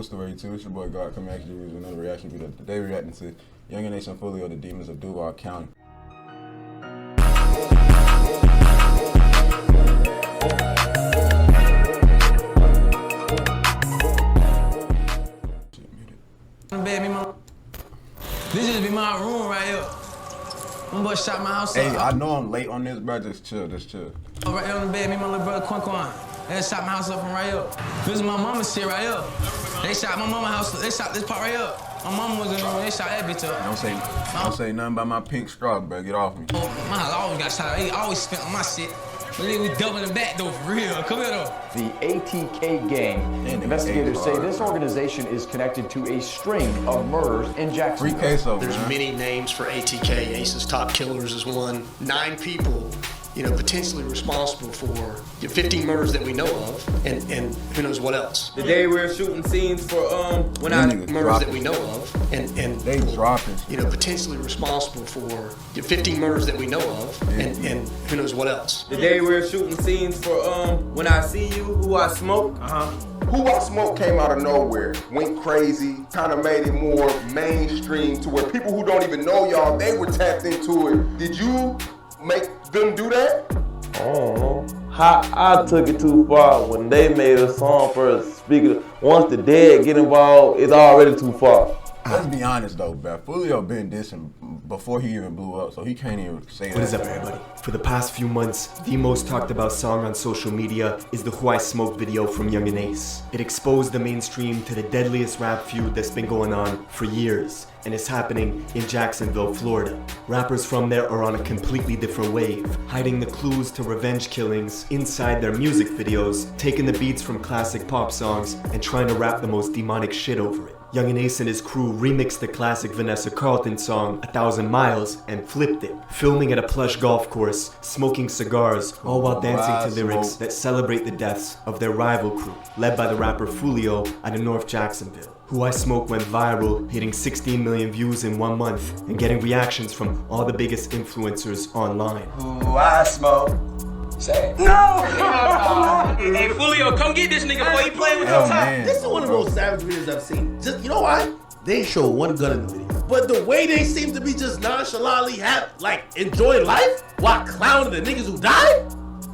What's the way too? It's your boy God coming at you with another reaction video. Today we're reacting to Yungeen and Foolio, the Demons of Duval County. This just be my room right here. My boy shot my house up. Hey, I know I'm late on this, bro. Just chill, just chill. Right here on the bed, me and my little brother Quan. They shot my house up from right here. This is my mama's shit right here. They shot my mama's house. They shot this part right here. My mama was in the room. They shot that bitch up. Don't say nothing about my pink straw, bro. Get off me. Oh, my house always got shot up. They always spent on my shit. But then we doubling back though, for real. Come here though. The ATK gang. Investigators say this organization is connected to a string of murders in Jacksonville. Free KSOO, There's many names for ATK. Ace's Top Killers is one. 9 people, potentially responsible for 15 murders that we know of, and who knows what else. The day we were shooting scenes for murders that we know of, and they dropping. Potentially responsible for 15 murders that we know of, and who knows what else. The day we were shooting scenes for When I See You, Who I Smoke. Who I Smoke came out of nowhere, went crazy, kind of made it more mainstream to where people who don't even know y'all, they were tapped into it. Did you make them do that? I don't know. I took it too far when they made a song for a speaker. Once the dead get involved, it's already too far. Let's be honest though, bro. Foolio been dissing before he even blew up, so he can't even say that. What is up, everybody? For the past few months, the most talked about song on social media is the Who I Smoke video from Yungeen Ace. It exposed the mainstream to the deadliest rap feud that's been going on for years, and it's happening in Jacksonville, Florida. Rappers from there are on a completely different wave, hiding the clues to revenge killings inside their music videos, taking the beats from classic pop songs, and trying to rap the most demonic shit over it. Yungeen Ace and his crew remixed the classic Vanessa Carlton song 1,000 Miles and flipped it, filming at a plush golf course, smoking cigars, all while dancing to lyrics that celebrate the deaths of their rival crew, led by the rapper Foolio out of North Jacksonville. Who I Smoke went viral, hitting 16 million views in 1 month and getting reactions from all the biggest influencers online. Who I Smoke. Say it. No! Hey, Foolio, come get this nigga before he play with your top. This is one of the most savage videos I've seen. Just, you know why? They ain't show one gun in the video. But the way they seem to be just nonchalantly enjoying life while clowning the niggas who died?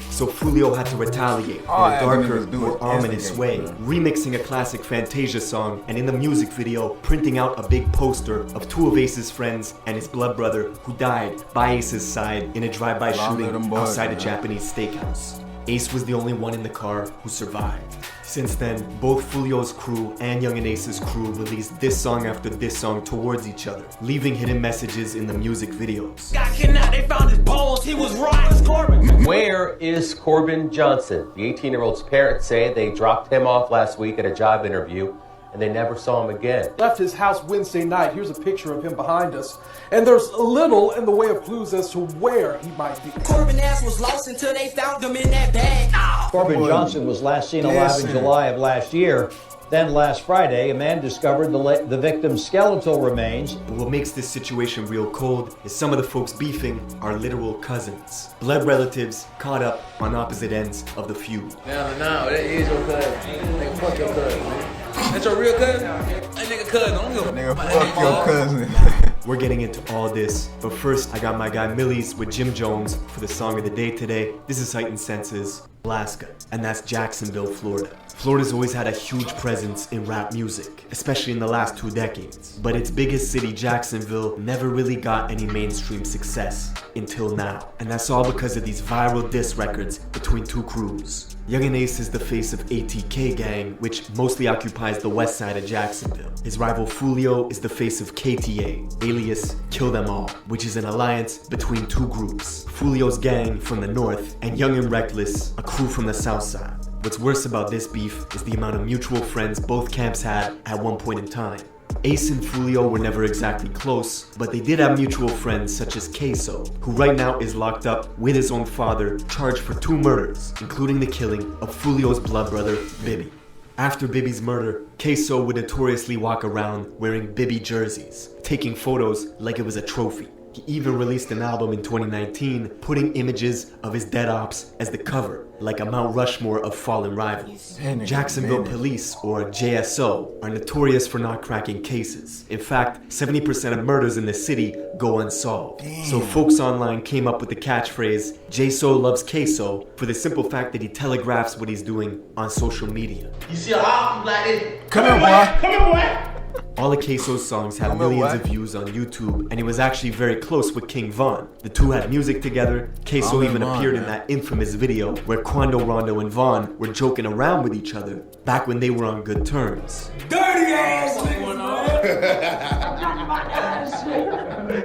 So Foolio had to retaliate in a darker, more ominous way, remixing a classic Fantasia song, and in the music video, printing out a big poster of 2 of Ace's friends and his blood brother who died by Ace's side in a drive-by shooting outside a Japanese steakhouse. Ace was the only one in the car who survived. Since then, both Foolio's crew and Yungeen Ace's crew released this song after this song towards each other, leaving hidden messages in the music videos. Got kidnapped, they found his bones, he was right. Corbin. Where is Corbin Johnson? The 18-year-old's parents say they dropped him off last week at a job interview and they never saw him again. Left his house Wednesday night. Here's a picture of him behind us. And there's little in the way of clues as to where he might be. Corbin ass was lost until they found him in that bag. Corbin Johnson was last seen alive in July of last year. Then last Friday, a man discovered the victim's skeletal remains. What makes this situation real cold is some of the folks beefing are literal cousins. Blood relatives caught up on opposite ends of the feud. No, that is your cousin. Nigga, fuck your cousin, man. That's your real cousin? That nigga cousin, don't give a nigga, fuck your cousin. We're getting into all this, but first I got my guy Millies with Jim Jones for the song of the day today. This is Heightened Senses, Alaska, and that's Jacksonville, Florida. Florida's always had a huge presence in rap music, especially in the last 2 decades. But its biggest city, Jacksonville, never really got any mainstream success until now. And that's all because of these viral diss records between 2 crews. Yungeen Ace is the face of ATK gang, which mostly occupies the west side of Jacksonville. His rival Foolio is the face of KTA, alias Kill Them All, which is an alliance between 2 groups. Foolio's gang from the north and Young and Reckless, a crew from the south side. What's worse about this beef is the amount of mutual friends both camps had at one point in time. Ace and Foolio were never exactly close, but they did have mutual friends such as KSOO, who right now is locked up with his own father, charged for 2 murders, including the killing of Foolio's blood brother, Bibby. After Bibby's murder, KSOO would notoriously walk around wearing Bibby jerseys, taking photos like it was a trophy. He even released an album in 2019, putting images of his dead ops as the cover, like a Mount Rushmore of fallen rivals. Jacksonville police, or JSO, are notorious for not cracking cases. In fact, 70% of murders in the city go unsolved. So folks online came up with the catchphrase, JSO loves KSOO, for the simple fact that he telegraphs what he's doing on social media. You see how like this? Come here, boy. Come here, boy. All of KSOO's songs have millions of views on YouTube, and he was actually very close with King Von. The two had music together. KSOO even appeared in that infamous video where Quando Rondo and Von were joking around with each other back when they were on good terms. Dirty ass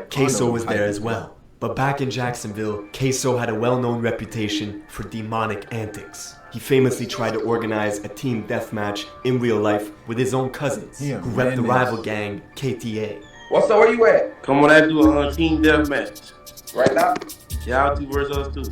KSOO was there as well. But back in Jacksonville, KSOO had a well-known reputation for demonic antics. He famously tried to organize a team deathmatch in real life with his own cousins, who rep the rival gang, KTA. What's up, where you at? Come on, I do a team deathmatch. Right now? Y'all two versus us two.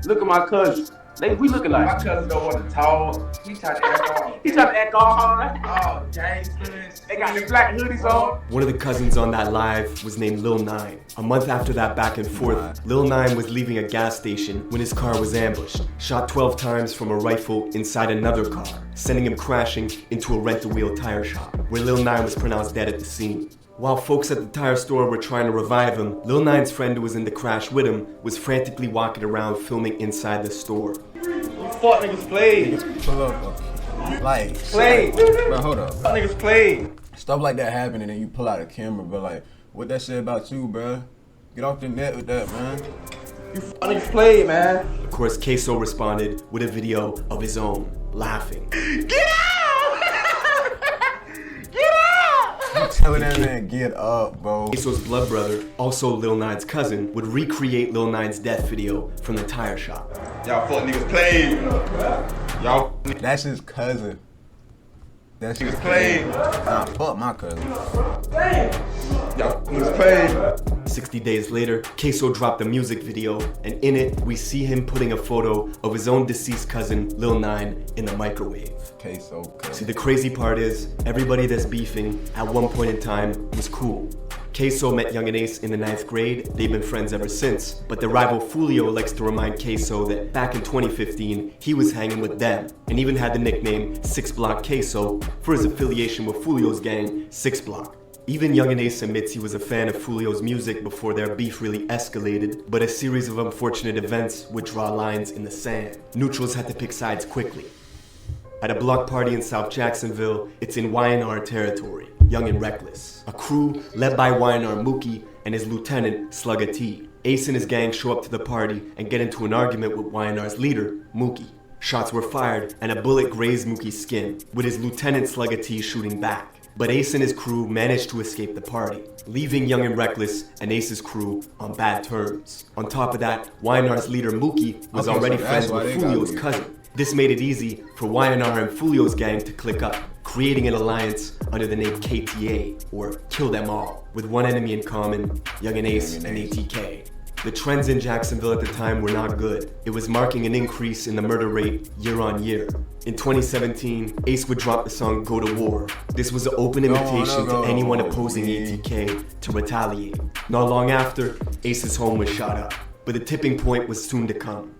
Look at my cousin. We looking like. My cousin don't want to talk. He tried to act all. He tried to act all hard. Oh, gangsters. They got the black hoodies on. One of the cousins on that live was named Lil 9. A month after that back and forth, Lil 9 was leaving a gas station when his car was ambushed, shot 12 times from a rifle inside another car, sending him crashing into a rent-a-wheel tire shop, where Lil 9 was pronounced dead at the scene. While folks at the tire store were trying to revive him, Lil 9's friend who was in the crash with him was frantically walking around filming inside the store. Fuck niggas played. Pull up, like, played. Bro, hold up. Fuck niggas played. Stuff like that happen and then you pull out a camera, but like, what that say about you, bro? Get off the net with that, man. You fuck niggas played, man. Of course, KSOO responded with a video of his own, laughing. Get out! Get out! You telling that man, get up, bro. KSOO's blood brother, also Lil 9's cousin, would recreate Lil 9's death video from the tire shop. Y'all fuck niggas played. Y'all. That's his cousin. That's his played. Nah, fuck my cousin. Y'all niggas played. 60 days later, KSOO dropped a music video, and in it, we see him putting a photo of his own deceased cousin, Lil 9, in the microwave. KSOO. See, the crazy part is, everybody that's beefing at one point in time was cool. KSOO met Young and Ace in the 9th grade, they've been friends ever since, but the rival Foolio likes to remind KSOO that back in 2015, he was hanging with them, and even had the nickname 6 Block KSOO for his affiliation with Foolio's gang, 6 Block. Even Young and Ace admits he was a fan of Foolio's music before their beef really escalated, but a series of unfortunate events would draw lines in the sand. Neutrals had to pick sides quickly. At a block party in South Jacksonville, it's in YNR territory, Young and Reckless. A crew led by YNR Mookie and his lieutenant, Slugga T. Ace and his gang show up to the party and get into an argument with YNR's leader, Mookie. Shots were fired and a bullet grazed Mookie's skin, with his lieutenant Slugga T shooting back. But Ace and his crew managed to escape the party, leaving Young and Reckless and Ace's crew on bad terms. On top of that, YNR's leader Mookie was already friends with Foolio's cousin. This made it easy for YNR and Foolio's gang to click up, creating an alliance under the name KTA, or Kill Them All, with one enemy in common, Young and Ace and ATK. The trends in Jacksonville at the time were not good. It was marking an increase in the murder rate year on year. In 2017, Ace would drop the song Go to War. This was an open invitation to anyone opposing ATK to retaliate. Not long after, Ace's home was shot up, but the tipping point was soon to come.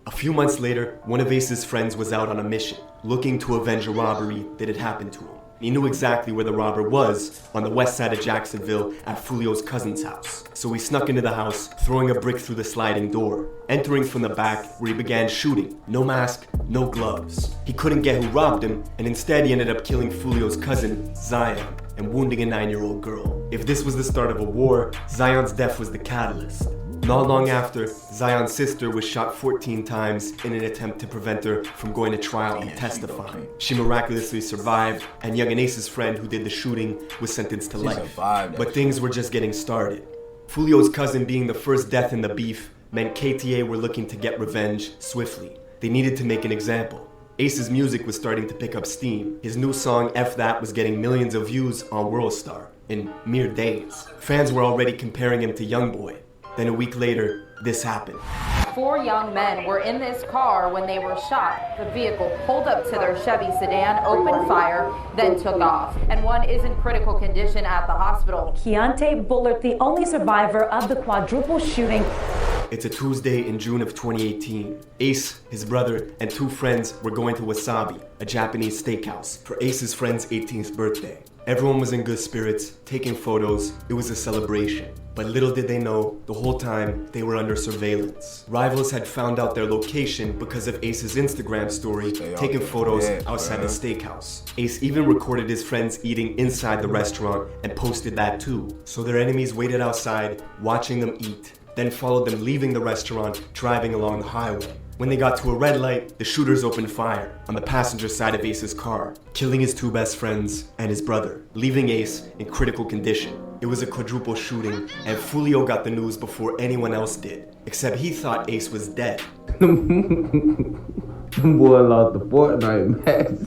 A few months later, one of Ace's friends was out on a mission, looking to avenge a robbery that had happened to him. He knew exactly where the robber was, on the west side of Jacksonville at Foolio's cousin's house. So he snuck into the house, throwing a brick through the sliding door, entering from the back where he began shooting. No mask, no gloves. He couldn't get who robbed him, and instead he ended up killing Foolio's cousin, Zion, and wounding a 9-year-old girl. If this was the start of a war, Zion's death was the catalyst. Not long after, Zion's sister was shot 14 times in an attempt to prevent her from going to trial and testifying. She miraculously survived, and Young and Ace's friend who did the shooting was sentenced to life. But things were just getting started. Foolio's cousin being the first death in the beef meant KTA were looking to get revenge swiftly. They needed to make an example. Ace's music was starting to pick up steam. His new song, F That, was getting millions of views on WorldStar in mere days. Fans were already comparing him to Youngboy. Then a week later, this happened. 4 young men were in this car when they were shot. The vehicle pulled up to their Chevy sedan, opened fire, then took off. And one is in critical condition at the hospital. Keontae Bullard, the only survivor of the quadruple shooting. It's a Tuesday in June of 2018. Ace, his brother, and 2 friends were going to Wasabi, a Japanese steakhouse, for Ace's friend's 18th birthday. Everyone was in good spirits, taking photos. It was a celebration. But little did they know, the whole time they were under surveillance. Rivals had found out their location because of Ace's Instagram story, taking photos outside the steakhouse. Ace even recorded his friends eating inside the restaurant and posted that too. So their enemies waited outside, watching them eat, then followed them leaving the restaurant, driving along the highway. When they got to a red light, the shooters opened fire on the passenger side of Ace's car, killing his 2 best friends and his brother, leaving Ace in critical condition. It was a quadruple shooting, and Foolio got the news before anyone else did, except he thought Ace was dead. Them boy lost the Fortnite match.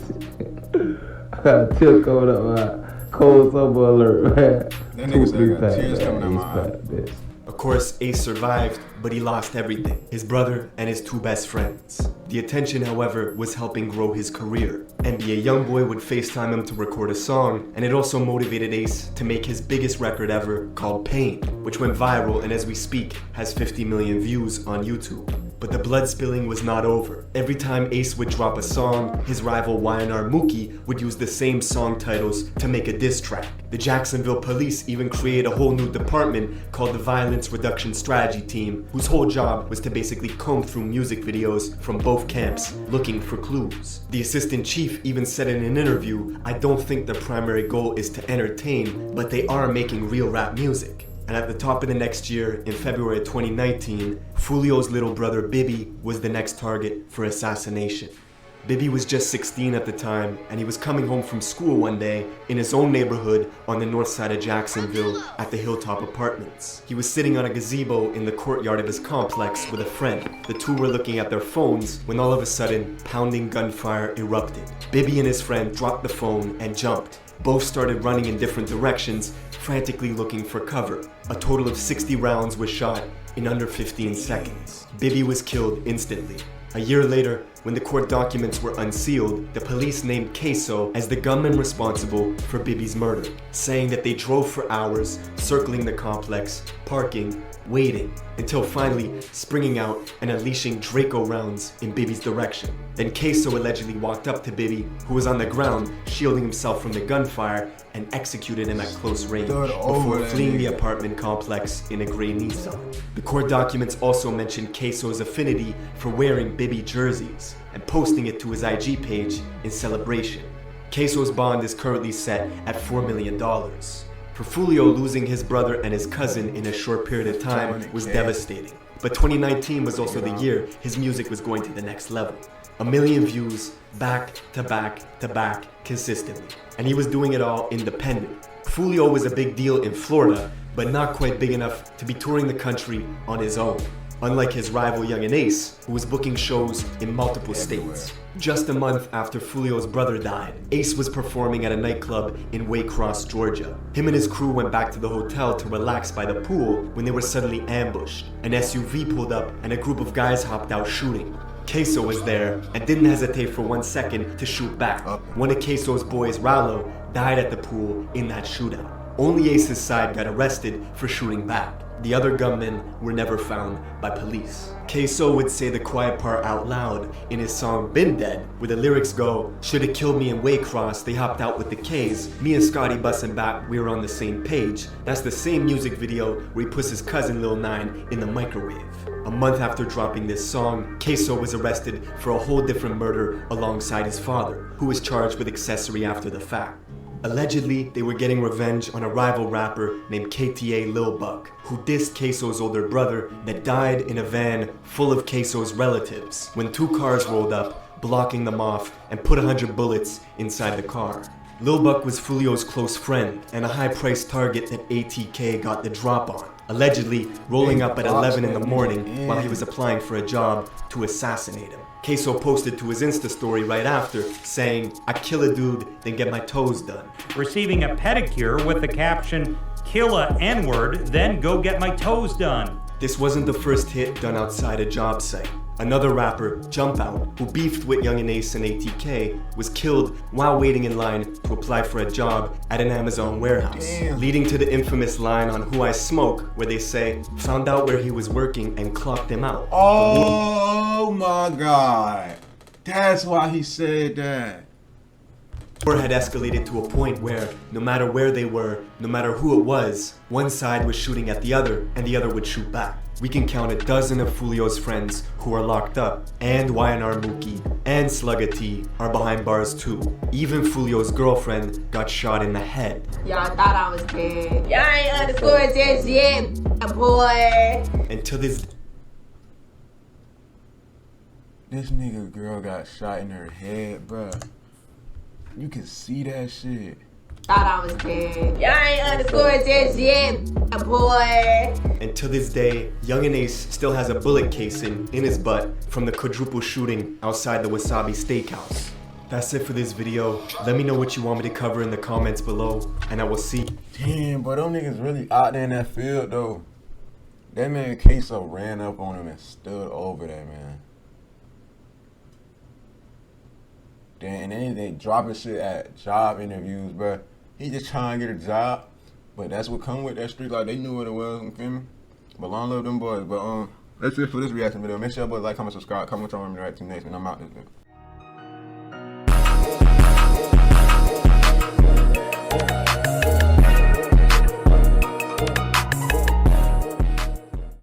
I took over the cold summer alert, man. That nigga said I got tears coming out my eye. Of course, Ace survived, but he lost everything, his brother and his 2 best friends. The attention, however, was helping grow his career. NBA YoungBoy would FaceTime him to record a song, and it also motivated Ace to make his biggest record ever, called Pain, which went viral and as we speak, has 50 million views on YouTube. But the blood spilling was not over. Every time Ace would drop a song, his rival YNR Mookie would use the same song titles to make a diss track. The Jacksonville police even created a whole new department called the Violence Reduction Strategy Team, whose whole job was to basically comb through music videos from both camps, looking for clues. The assistant chief even said in an interview, "I don't think their primary goal is to entertain, but they are making real rap music." And at the top of the next year, in February 2019, Foolio's little brother Bibby was the next target for assassination. Bibby was just 16 at the time, and he was coming home from school one day in his own neighborhood on the north side of Jacksonville at the Hilltop Apartments. He was sitting on a gazebo in the courtyard of his complex with a friend. The 2 were looking at their phones when all of a sudden, pounding gunfire erupted. Bibby and his friend dropped the phone and jumped. Both started running in different directions, frantically looking for cover. A total of 60 rounds was shot in under 15 seconds. Bibby was killed instantly. A year later, when the court documents were unsealed, the police named KSOO as the gunman responsible for Bibby's murder, saying that they drove for hours, circling the complex, parking, waiting, until finally springing out and unleashing Draco rounds in Bibby's direction. Then KSOO allegedly walked up to Bibby, who was on the ground, shielding himself from the gunfire, and executed him at close range before fleeing the apartment complex in a gray Nissan. The court documents also mentioned KSOO's affinity for wearing Bibby jerseys and posting it to his IG page in celebration. KSOO's bond is currently set at $4 million. For Foolio, losing his brother and his cousin in a short period of time was devastating. But 2019 was also the year his music was going to the next level. 1 million views, back to back to back, consistently. And he was doing it all independent. Foolio was a big deal in Florida, but not quite big enough to be touring the country on his own. Unlike his rival Yungeen Ace, who was booking shows in multiple states. Just a month after Foolio's brother died, Ace was performing at a nightclub in Waycross, Georgia. Him and his crew went back to the hotel to relax by the pool when they were suddenly ambushed. An SUV pulled up and a group of guys hopped out shooting. KSOO was there and didn't hesitate for 1 second to shoot back. One of KSOO's boys, Rallo, died at the pool in that shootout. Only Ace's side got arrested for shooting back. The other gunmen were never found by police. KSOO would say the quiet part out loud in his song Been Dead, where the lyrics go, "Shoulda killed me in Waycross, they hopped out with the K's. Me and Scotty bustin' back, we were on the same page." That's the same music video where he puts his cousin Lil 9 in the microwave. A month after dropping this song, KSOO was arrested for a whole different murder alongside his father, who was charged with accessory after the fact. Allegedly, they were getting revenge on a rival rapper named KTA Lil Buck, who dissed KSOO's older brother that died in a van full of KSOO's relatives when 2 cars rolled up, blocking them off and put 100 bullets inside the car. Lil Buck was Foolio's close friend and a high-priced target that ATK got the drop on, allegedly rolling up at 11 in the morning while he was applying for a job to assassinate him. KSOO posted to his Insta story right after, saying, "I kill a dude, then get my toes done." Receiving a pedicure with the caption, "Kill a N-word, then go get my toes done." this wasn't the first hit done outside a job site. Another rapper, Jump Out, who beefed with Yungeen Ace and ATK, was killed while waiting in line to apply for a job at an Amazon warehouse. Damn. Leading to the infamous line on Who I Smoke, where they say, found out where he was working and clocked him out. Oh my God. That's why he said that. War had escalated to a point where, no matter where they were, no matter who it was, one side was shooting at the other, and the other would shoot back. We can count a dozen of Foolio's friends who are locked up, and YNR Mookie and Slugga T are behind bars too. Even Foolio's girlfriend got shot in the head. Y'all thought I was dead. Y'all ain't underscored this yet, boy. And to this nigga girl got shot in her head, bruh. You can see that shit. Thought I was dead. Y'all ain't underscored this yet, boy. And to this day, Yungeen Ace still has a bullet casing in his butt from the quadruple shooting outside the Wasabi Steakhouse. That's it for this video. Let me know what you want me to cover in the comments below, and I will see. Damn, but them niggas really out there in that field though. That man KSOO ran up on him and stood over that man. Damn, and then they dropping shit at job interviews, bruh. He just trying to get a job, but that's what come with that street. Like, they knew what it was, you feel me? But long live them boys. But that's it for this reaction video. Make sure you like, comment, subscribe, comment what y'all want me to react to next, and I'm out this video.